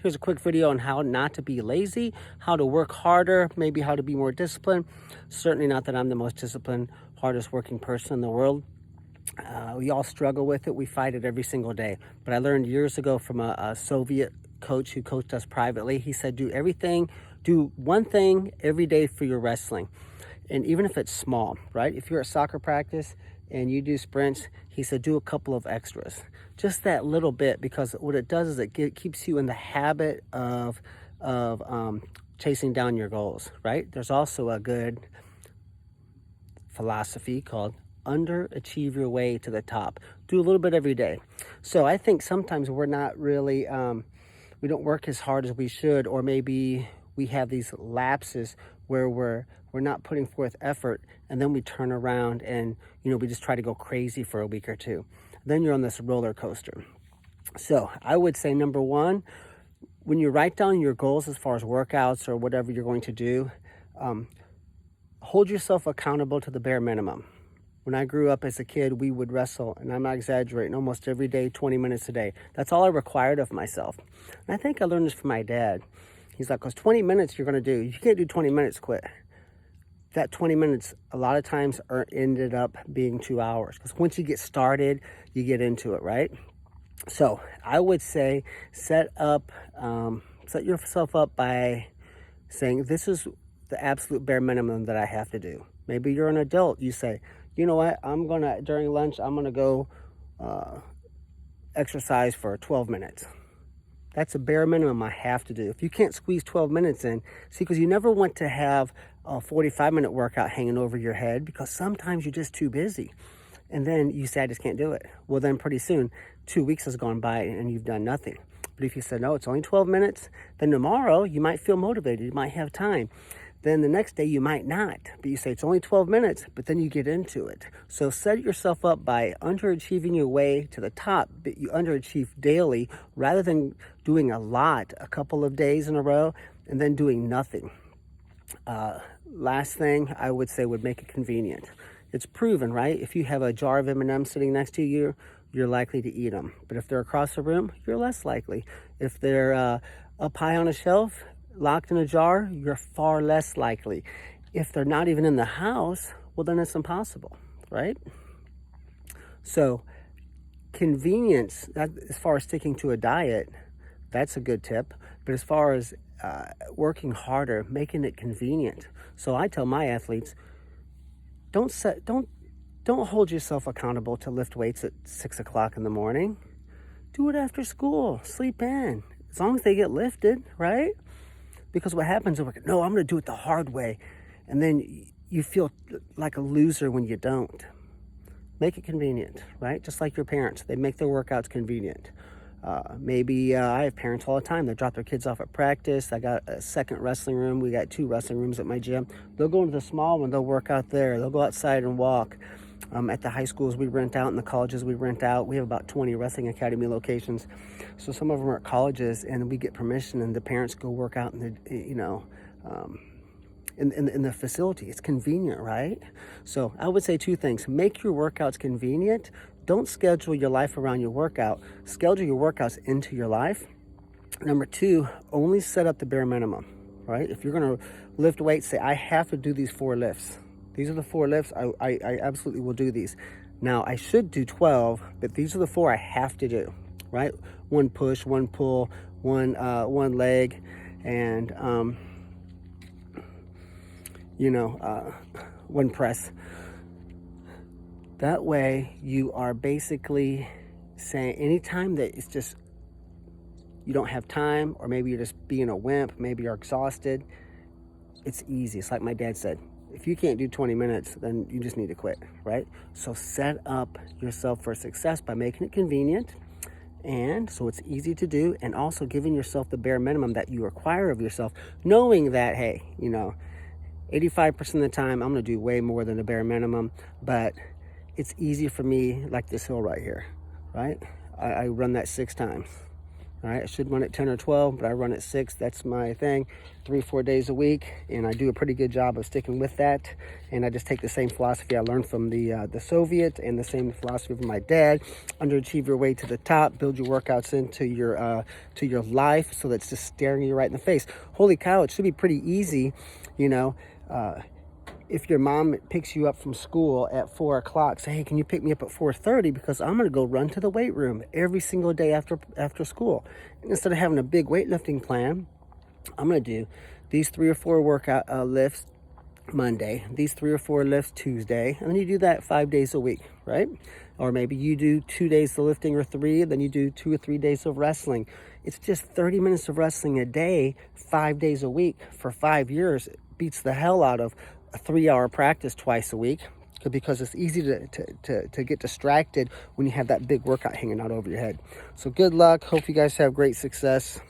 Here's a quick video on how not to be lazy, how to work harder, maybe how to be more disciplined. Certainly not that I'm the most disciplined, hardest working person in the world. We all struggle with it. We fight it every single day. But I learned years ago from a Soviet coach who coached us privately. He said, do one thing every day for your wrestling. And even if it's small, right? If you're at soccer practice and you do sprints, he said, do a couple of extras. Just that little bit, because what it does is it keeps you in the habit of chasing down your goals, right? There's also a good philosophy called underachieve your way to the top. Do a little bit every day. So I think sometimes we're not really, we don't work as hard as we should, or maybe we have these lapses where we're not putting forth effort, and then we turn around and, we just try to go crazy for a week or two. Then you're on this roller coaster. So I would say, number one, when you write down your goals as far as workouts or whatever you're going to do, hold yourself accountable to the bare minimum. When I grew up as a kid, we would wrestle, and I'm not exaggerating, almost every day, 20 minutes a day. That's all I required of myself. And I think I learned this from my dad. He's like, because 20 minutes you're going to do. You can't do 20 minutes, quit. That 20 minutes, a lot of times, ended up being 2 hours. Because once you get started, you get into it, right? So I would say set yourself up by saying, this is the absolute bare minimum that I have to do. Maybe you're an adult. You say, you know what, during lunch, I'm going to go exercise for 12 minutes. That's a bare minimum I have to do. If you can't squeeze 12 minutes in, see, because you never want to have a 45-minute workout hanging over your head, because sometimes you're just too busy. And then you say, I just can't do it. Well, then pretty soon, 2 weeks has gone by and you've done nothing. But if you said, no, it's only 12 minutes, then tomorrow you might feel motivated. You might have time. Then the next day you might not, but you say it's only 12 minutes, but then you get into it. So set yourself up by underachieving your way to the top, but you underachieve daily rather than doing a lot a couple of days in a row and then doing nothing. Last thing I would say would make it convenient. It's proven, right? If you have a jar of M&Ms sitting next to you, you're likely to eat them. But if they're across the room, you're less likely. If they're up high on a shelf, locked in a jar, you're far less likely. If they're not even in the house, well, then it's impossible, right? So convenience, as far as sticking to a diet, that's a good tip. But as far as working harder, making it convenient. So I tell my athletes, don't hold yourself accountable to lift weights at 6 o'clock in the morning. Do it after school, sleep in, as long as they get lifted, right? Because what happens is, no, I'm going to do it the hard way. And then you feel like a loser when you don't. Make it convenient, right? Just like your parents. They make their workouts convenient. Maybe I have parents all the time that drop their kids off at practice. I got a second wrestling room. We got 2 wrestling rooms at my gym. They'll go into the small one. They'll work out there. They'll go outside and walk. At the high schools we rent out and the colleges we rent out. We have about 20 wrestling academy locations. So some of them are at colleges, and we get permission, and the parents go work out in the, in the facility. It's convenient, right? So I would say 2 things. Make your workouts convenient. Don't schedule your life around your workout. Schedule your workouts into your life. Number 2, only set up the bare minimum, right? If you're going to lift weights, say, I have to do these 4 lifts. These are the 4 lifts. I absolutely will do these. Now, I should do 12, but these are the 4 I have to do, right? 1 push, 1 pull, one leg, and, 1 press. That way, you are basically saying anytime that it's just you don't have time, or maybe you're just being a wimp, maybe you're exhausted, it's easy. It's like my dad said, if you can't do 20 minutes, then you just need to quit, right? So set up yourself for success by making it convenient, and so it's easy to do, and also giving yourself the bare minimum that you require of yourself, knowing that, hey, 85% of the time I'm going to do way more than the bare minimum, but it's easy for me, like this hill right here, right? I run that 6 times, All right, I should run at 10 or 12, but I run at 6. That's my thing, 3-4 days a week, and I do a pretty good job of sticking with that. And I just take the same philosophy I learned from the Soviet, and the same philosophy from my dad. Underachieve your way to the top. Build your workouts into your life, so that's just staring you right in the face. Holy cow! It should be pretty easy, you know. If your mom picks you up from school at 4 o'clock, say, hey, can you pick me up at 4:30 because I'm going to go run to the weight room every single day after school. And instead of having a big weightlifting plan, I'm going to do these 3 or 4 workout lifts Monday, these 3 or 4 lifts Tuesday, and then you do that 5 days a week, right? Or maybe you do 2 days of lifting or 3, then you do 2 or 3 days of wrestling. It's just 30 minutes of wrestling a day, 5 days a week for 5 years. It beats the hell out of a 3-hour practice twice a week, because it's easy to get distracted when you have that big workout hanging out over your head. So good luck. Hope you guys have great success.